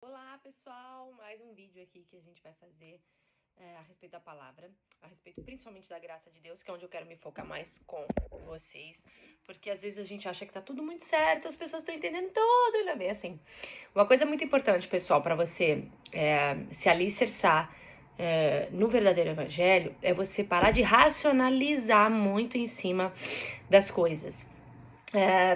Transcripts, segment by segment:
Olá pessoal, mais um vídeo aqui que a gente vai fazer a respeito da palavra, a respeito principalmente da graça de Deus, que é onde eu quero me focar mais com vocês, porque às vezes a gente acha que tá tudo muito certo, as pessoas estão entendendo tudo e não é bem assim. Uma coisa muito importante, pessoal, para você se alicerçar no verdadeiro evangelho, é você parar de racionalizar muito em cima das coisas.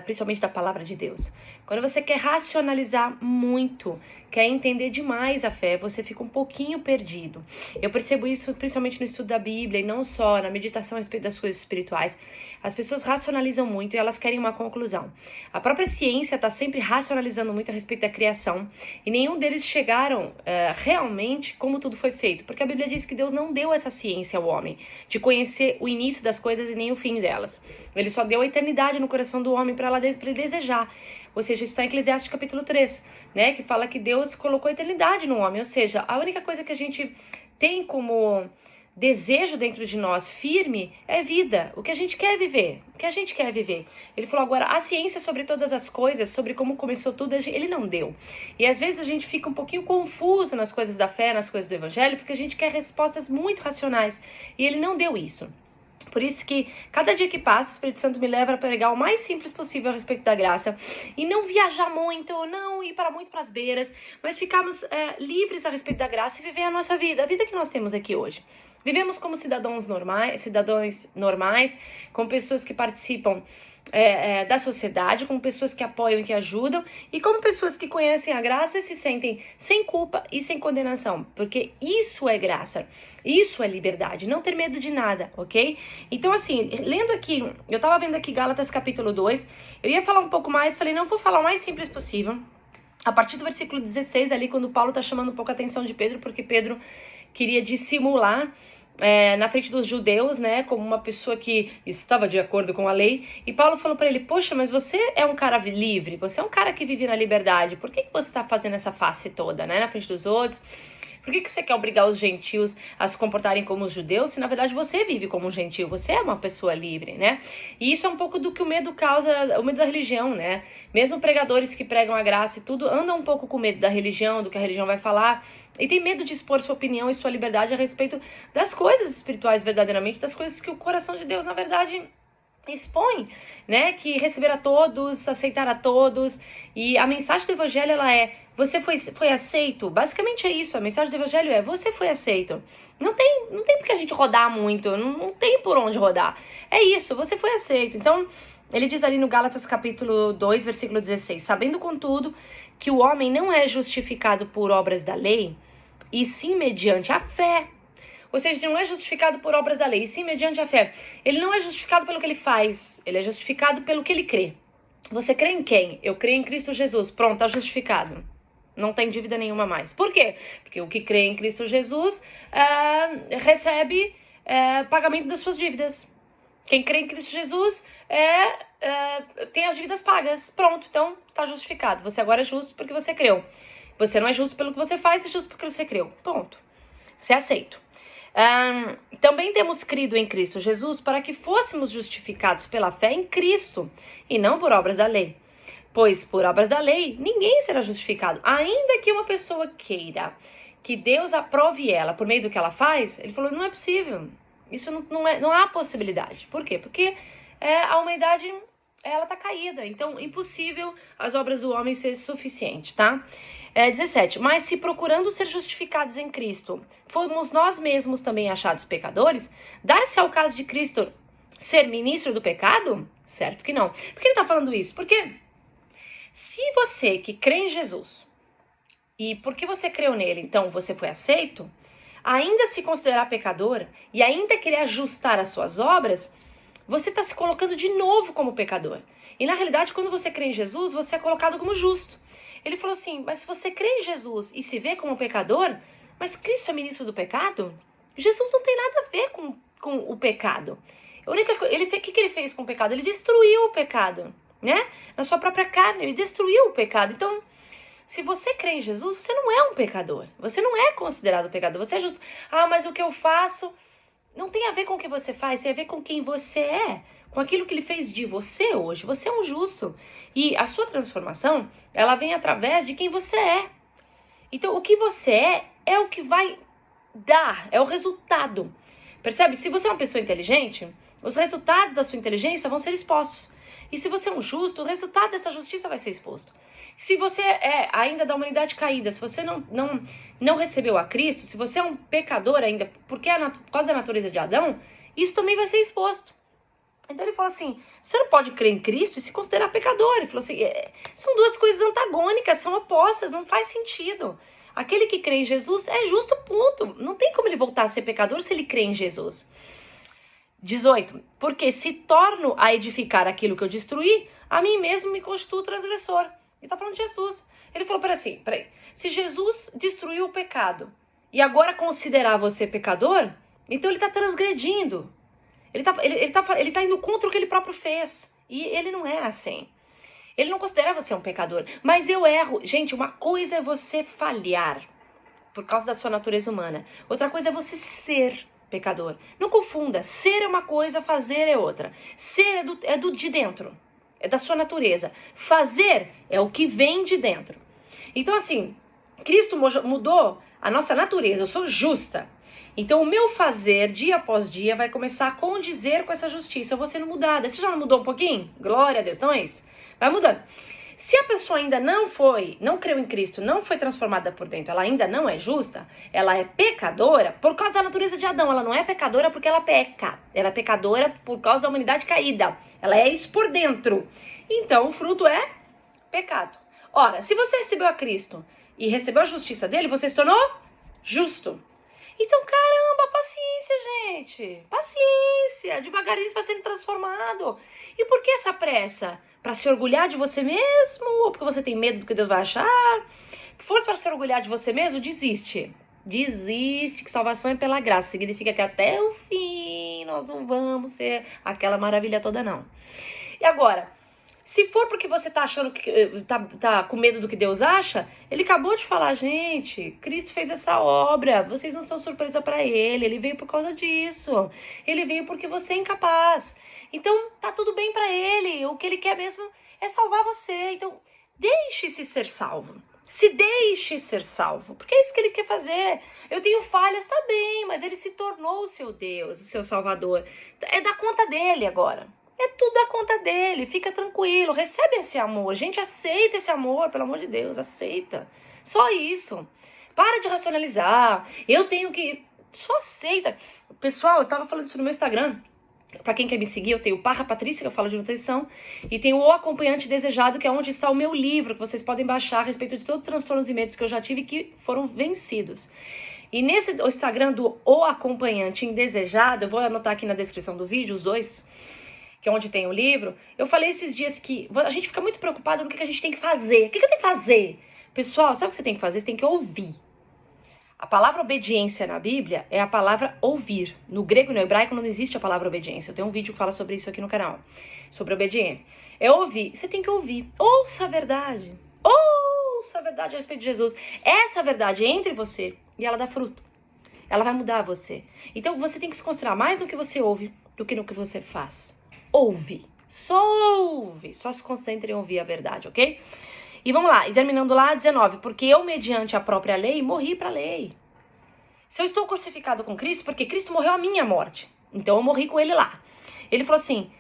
Principalmente da palavra de Deus. Quando você quer racionalizar muito, quer entender demais a fé, você fica um pouquinho perdido. Eu percebo isso principalmente no estudo da Bíblia e não só na meditação a respeito das coisas espirituais. As pessoas racionalizam muito e elas querem uma conclusão. A própria ciência está sempre racionalizando muito a respeito da criação e nenhum deles chegaram realmente como tudo foi feito, porque a Bíblia diz que Deus não deu essa ciência ao homem de conhecer o início das coisas e nem o fim delas. Ele só deu a eternidade no coração do homem para ele desejar. Ou seja, isso está em Eclesiastes capítulo 3, né? Que fala que Deus colocou a eternidade no homem. Ou seja, a única coisa que a gente tem como desejo dentro de nós firme é vida. O que a gente quer viver. O que a gente quer viver. Ele falou agora, a ciência sobre todas as coisas, sobre como começou tudo, ele não deu. E às vezes a gente fica um pouquinho confuso nas coisas da fé, nas coisas do evangelho, porque a gente quer respostas muito racionais. E ele não deu isso. Por isso que cada dia que passa, o Espírito Santo me leva a pregar o mais simples possível a respeito da graça. E não viajar muito, não ir muito para as beiras, mas ficarmos livres a respeito da graça e viver a nossa vida, a vida que nós temos aqui hoje. Vivemos como cidadãos normais, como pessoas que participam da sociedade, como pessoas que apoiam e que ajudam, e como pessoas que conhecem a graça e se sentem sem culpa e sem condenação, porque isso é graça, isso é liberdade, não ter medo de nada, ok? Então assim, lendo aqui, eu tava vendo aqui Gálatas capítulo 2, eu ia falar um pouco mais, falei, não, vou falar o mais simples possível, a partir do versículo 16 ali, quando Paulo tá chamando um pouco a atenção de Pedro, porque Pedro queria dissimular na frente dos judeus, né, como uma pessoa que estava de acordo com a lei, e Paulo falou para ele, poxa, mas você é um cara livre, você é um cara que vive na liberdade, por que você está fazendo essa face toda, né, na frente dos outros? Por que você quer obrigar os gentios a se comportarem como os judeus, se na verdade você vive como um gentio, você é uma pessoa livre, né? E isso é um pouco do que o medo causa, o medo da religião, né? Mesmo pregadores que pregam a graça e tudo, andam um pouco com medo da religião, do que a religião vai falar, e tem medo de expor sua opinião e sua liberdade a respeito das coisas espirituais verdadeiramente, das coisas que o coração de Deus, na verdade, expõe, né, que receber a todos, aceitar a todos, e a mensagem do evangelho, ela você foi aceito, basicamente é isso, a mensagem do evangelho você foi aceito, não tem porque a gente rodar muito, não tem por onde rodar, é isso, você foi aceito. Então, ele diz ali no Gálatas capítulo 2, versículo 16, sabendo contudo que o homem não é justificado por obras da lei, e sim mediante a fé. Ou seja, ele não é justificado por obras da lei, e sim mediante a fé. Ele não é justificado pelo que ele faz, ele é justificado pelo que ele crê. Você crê em quem? Eu creio em Cristo Jesus. Pronto, está justificado. Não tem dívida nenhuma mais. Por quê? Porque o que crê em Cristo Jesus recebe pagamento das suas dívidas. Quem crê em Cristo Jesus tem as dívidas pagas. Pronto, então está justificado. Você agora é justo porque você creu. Você não é justo pelo que você faz, é justo porque você creu. Ponto. Você é aceito. Também temos crido em Cristo Jesus para que fôssemos justificados pela fé em Cristo e não por obras da lei. Pois por obras da lei ninguém será justificado, ainda que uma pessoa queira que Deus aprove ela por meio do que ela faz. Ele falou, não é possível, isso não há possibilidade. Por quê? Porque a humanidade ela está caída, então impossível as obras do homem ser suficiente, tá? 17, mas se procurando ser justificados em Cristo, fomos nós mesmos também achados pecadores, dar-se ao caso de Cristo ser ministro do pecado? Certo que não. Por que ele está falando isso? Porque se você que crê em Jesus, e porque você creu nele, então você foi aceito, ainda se considerar pecador, e ainda querer ajustar as suas obras, você está se colocando de novo como pecador. E na realidade, quando você crê em Jesus, você é colocado como justo. Ele falou assim, mas se você crê em Jesus e se vê como pecador, mas Cristo é ministro do pecado? Jesus não tem nada a ver com o pecado. O que ele fez com o pecado? Ele destruiu o pecado, né? Na sua própria carne, ele destruiu o pecado. Então, se você crê em Jesus, você não é um pecador. Você não é considerado pecador. Você é justo. Ah, mas o que eu faço não tem a ver com o que você faz, tem a ver com quem você é. Com aquilo que ele fez de você hoje. Você é um justo. E a sua transformação, ela vem através de quem você é. Então, o que você é o que vai dar, é o resultado. Percebe? Se você é uma pessoa inteligente, os resultados da sua inteligência vão ser expostos. E se você é um justo, o resultado dessa justiça vai ser exposto. Se você é ainda da humanidade caída, se você não recebeu a Cristo, se você é um pecador ainda, porque por causa da natureza de Adão, isso também vai ser exposto. Então ele falou assim, você não pode crer em Cristo e se considerar pecador. Ele falou assim, são duas coisas antagônicas, são opostas, não faz sentido. Aquele que crê em Jesus é justo, ponto. Não tem como ele voltar a ser pecador se ele crê em Jesus. 18. Porque se torno a edificar aquilo que eu destruí, a mim mesmo me constituo transgressor. Ele está falando de Jesus. Ele falou, peraí. Se Jesus destruiu o pecado e agora considerar você pecador, então ele está transgredindo. Ele tá indo contra o que ele próprio fez. E ele não é assim. Ele não considera você um pecador. Mas eu erro. Gente, uma coisa é você falhar por causa da sua natureza humana. Outra coisa é você ser pecador. Não confunda. Ser é uma coisa, fazer é outra. Ser é do de dentro. É da sua natureza. Fazer é o que vem de dentro. Então, assim, Cristo mudou a nossa natureza. Eu sou justa. Então, o meu fazer, dia após dia, vai começar a condizer com essa justiça. Eu vou sendo mudada. Você já não mudou um pouquinho? Glória a Deus, não é isso? Vai mudando. Se a pessoa ainda não creu em Cristo, não foi transformada por dentro, ela ainda não é justa, ela é pecadora por causa da natureza de Adão. Ela não é pecadora porque ela peca. Ela é pecadora por causa da humanidade caída. Ela é isso por dentro. Então, o fruto é pecado. Ora, se você recebeu a Cristo e recebeu a justiça dele, você se tornou justo. Então, caramba, paciência, gente. Paciência. Devagarinho você vai sendo transformado. E por que essa pressa? Para se orgulhar de você mesmo? Ou porque você tem medo do que Deus vai achar? Se for para se orgulhar de você mesmo, desiste. Desiste, que salvação é pela graça. Significa que até o fim nós não vamos ser aquela maravilha toda, não. E agora, se for porque você tá achando que tá com medo do que Deus acha, ele acabou de falar, gente, Cristo fez essa obra, vocês não são surpresa para ele veio por causa disso. Ele veio porque você é incapaz. Então, tá tudo bem para ele. O que ele quer mesmo é salvar você. Então, deixe-se ser salvo. Se deixe ser salvo, porque é isso que ele quer fazer. Eu tenho falhas, tá bem, mas ele se tornou o seu Deus, o seu Salvador. É da conta dele agora. É tudo da conta dele, fica tranquilo, recebe esse amor. Gente, aceita esse amor, pelo amor de Deus, aceita. Só isso. Para de racionalizar. Eu tenho que... Só aceita. Pessoal, eu tava falando isso no meu Instagram. Pra quem quer me seguir, eu tenho o Parra Patrícia, que eu falo de nutrição, e tenho o Acompanhante Desejado, que é onde está o meu livro, que vocês podem baixar a respeito de todos os transtornos e medos que eu já tive que foram vencidos. E nesse Instagram do O Acompanhante Indesejado, eu vou anotar aqui na descrição do vídeo, os dois, que é onde tem o livro, eu falei esses dias que a gente fica muito preocupado no que a gente tem que fazer. O que eu tenho que fazer? Pessoal, sabe o que você tem que fazer? Você tem que ouvir. A palavra obediência na Bíblia é a palavra ouvir. No grego e no hebraico não existe a palavra obediência. Eu tenho um vídeo que fala sobre isso aqui no canal. Sobre obediência. É ouvir. Você tem que ouvir. Ouça a verdade. Ouça a verdade a respeito de Jesus. Essa verdade é entre você e ela dá fruto. Ela vai mudar você. Então você tem que se concentrar mais no que você ouve do que no que você faz. Ouve. Só ouve. Só se concentre em ouvir a verdade, ok? E vamos lá, e terminando lá, 19. Porque eu, mediante a própria lei, morri para a lei. Se eu estou crucificado com Cristo, porque Cristo morreu a minha morte. Então eu morri com ele lá. Ele falou assim,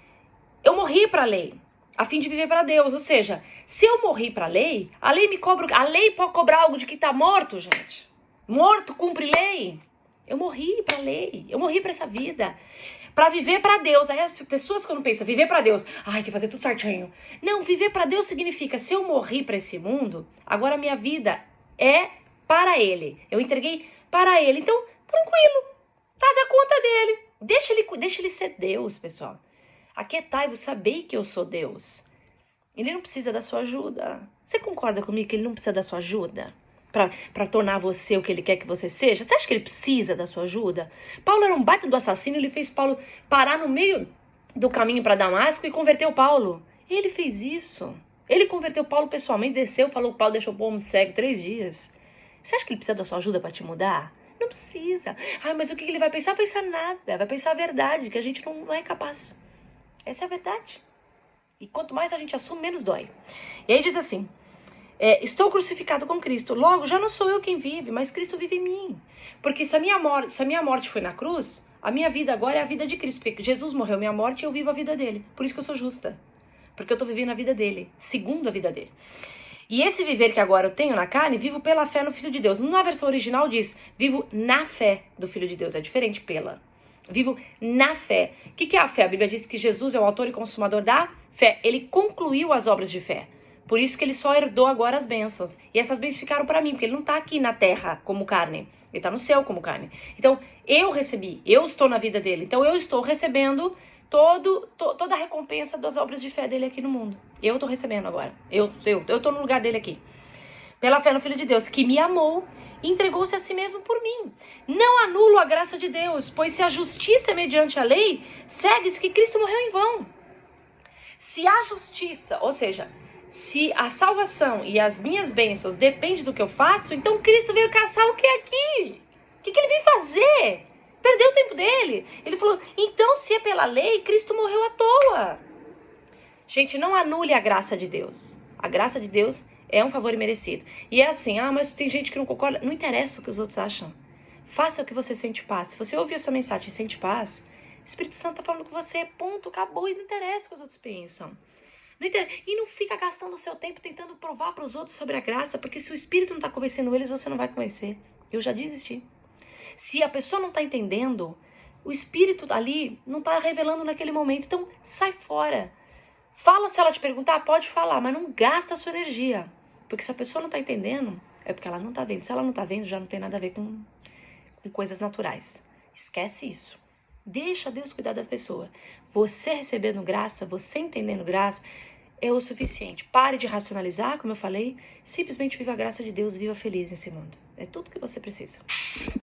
eu morri para a lei, a fim de viver para Deus. Ou seja, se eu morri para a lei me cobra... A lei pode cobrar algo de que está morto, gente. Morto cumpre lei. Eu morri para a lei, eu morri para essa vida. Para viver para Deus. Aí as pessoas quando pensam, viver para Deus, ai, tem que fazer tudo certinho. Não, viver para Deus significa, se eu morri para esse mundo, agora a minha vida é para Ele. Eu entreguei para Ele. Então, tranquilo, tá da conta dele. Deixa ele ser Deus, pessoal. Aquietai-vos, sabei que eu sou Deus. Ele não precisa da sua ajuda. Você concorda comigo que ele não precisa da sua ajuda? Para tornar você o que ele quer que você seja? Você acha que ele precisa da sua ajuda? Paulo era um baita do assassino, ele fez Paulo parar no meio do caminho para Damasco e converteu Paulo. Ele fez isso. Ele converteu Paulo pessoalmente, desceu, falou Paulo, deixou o povo cego 3 dias. Você acha que ele precisa da sua ajuda para te mudar? Não precisa. Ah, mas o que ele vai pensar? Vai pensar nada. Vai pensar a verdade, que a gente não é capaz. Essa é a verdade. E quanto mais a gente assume, menos dói. E aí diz assim... estou crucificado com Cristo. Logo, já não sou eu quem vive, mas Cristo vive em mim. Porque se a minha morte foi na cruz, a minha vida agora é a vida de Cristo. Porque Jesus morreu minha morte e eu vivo a vida dele. Por isso que eu sou justa. Porque eu estou vivendo a vida dele, segundo a vida dele. E esse viver que agora eu tenho na carne, vivo pela fé no Filho de Deus. Na versão original diz, vivo na fé do Filho de Deus. É diferente, pela. Vivo na fé. O que é a fé? A Bíblia diz que Jesus é o autor e consumador da fé. Ele concluiu as obras de fé. Por isso que ele só herdou agora as bênçãos. E essas bênçãos ficaram para mim, porque ele não está aqui na terra como carne. Ele está no céu como carne. Então, eu recebi, eu estou na vida dele. Então, eu estou recebendo toda a recompensa das obras de fé dele aqui no mundo. Eu estou recebendo agora. Eu estou no lugar dele aqui. Pela fé no Filho de Deus, que me amou e entregou-se a si mesmo por mim. Não anulo a graça de Deus, pois se a justiça é mediante a lei, segue-se que Cristo morreu em vão. Se a justiça, ou seja, se a salvação e as minhas bênçãos dependem do que eu faço, então Cristo veio caçar o que é aqui? O que ele veio fazer? Perdeu o tempo dele. Ele falou, então se é pela lei, Cristo morreu à toa. Gente, não anule a graça de Deus. A graça de Deus é um favor imerecido. E é assim, mas tem gente que não concorda. Não interessa o que os outros acham. Faça o que você sente paz. Se você ouvir essa mensagem e sente paz, o Espírito Santo está falando com você, ponto, acabou. E não interessa o que os outros pensam. E não fica gastando o seu tempo tentando provar para os outros sobre a graça, porque se o Espírito não está convencendo eles, você não vai convencer. Eu já desisti. Se a pessoa não está entendendo, o Espírito ali não está revelando naquele momento. Então, sai fora. Fala, se ela te perguntar, pode falar, mas não gasta a sua energia. Porque se a pessoa não está entendendo, é porque ela não está vendo. Se ela não está vendo, já não tem nada a ver com coisas naturais. Esquece isso. Deixa Deus cuidar das pessoas. Você recebendo graça, você entendendo graça, é o suficiente. Pare de racionalizar, como eu falei. Simplesmente viva a graça de Deus, viva feliz nesse mundo. É tudo que você precisa.